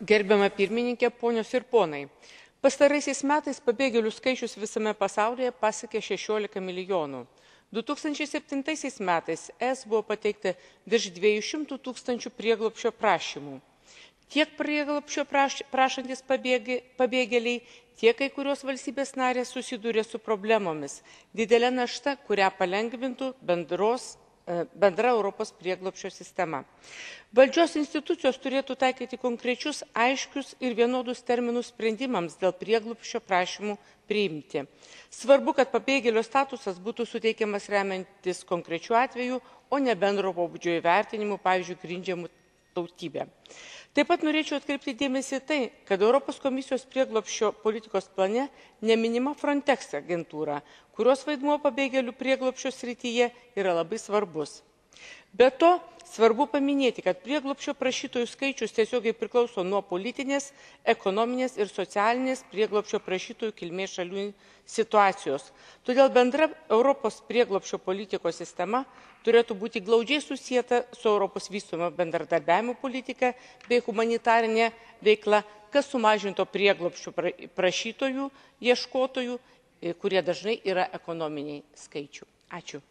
Gerbiama pirmininkė, ponios ir ponai. Pastaraisiais metais pabėgėlių skaičius visame pasaulyje pasiekė 16 milijonų. 2007 metais ES buvo pateikta virš 200 tūkstančių prieglobsčio prašymų. Tiek prieglobsčio prašantis pabėgėliai, tiek kai kurios valstybės narės susidūrė su problemomis, didelė našta, kurią palengvintų bendra Europos prieglobsčio sistema. Valdžios institucijos turėtų taikyti konkrečius, aiškius ir vienodus terminus sprendimams dėl prieglobsčio prašymų priimti. Svarbu, kad pabėgėlio statusas būtų suteikiamas remiantis konkrečiu atveju, o ne bendro pobūdžio įvertinimu, pavyzdžiui, grindžiamų tautybę. Taip pat norėčiau atkreipti dėmesį tai, kad Europos komisijos prieglobsčio politikos plane neminima Frontex agentūra, kurios vaidmuo pabėgėlių prieglobsčio srityje yra labai svarbus. Be to, svarbu paminėti, kad prieglobsčio prašytojų skaičius tiesiogiai priklauso nuo politinės, ekonominės ir socialinės prieglobsčio prašytojų kilmės šalių situacijos. Todėl bendra Europos prieglobsčio politikos sistema turėtų būti glaudžiai susieta su Europos vystomo bendradarbiavimo politika bei humanitarinė veikla, kas sumažinto prieglobsčio prašytojų, ieškotojų, kurie dažnai yra ekonominiai skaičių. Ačiū.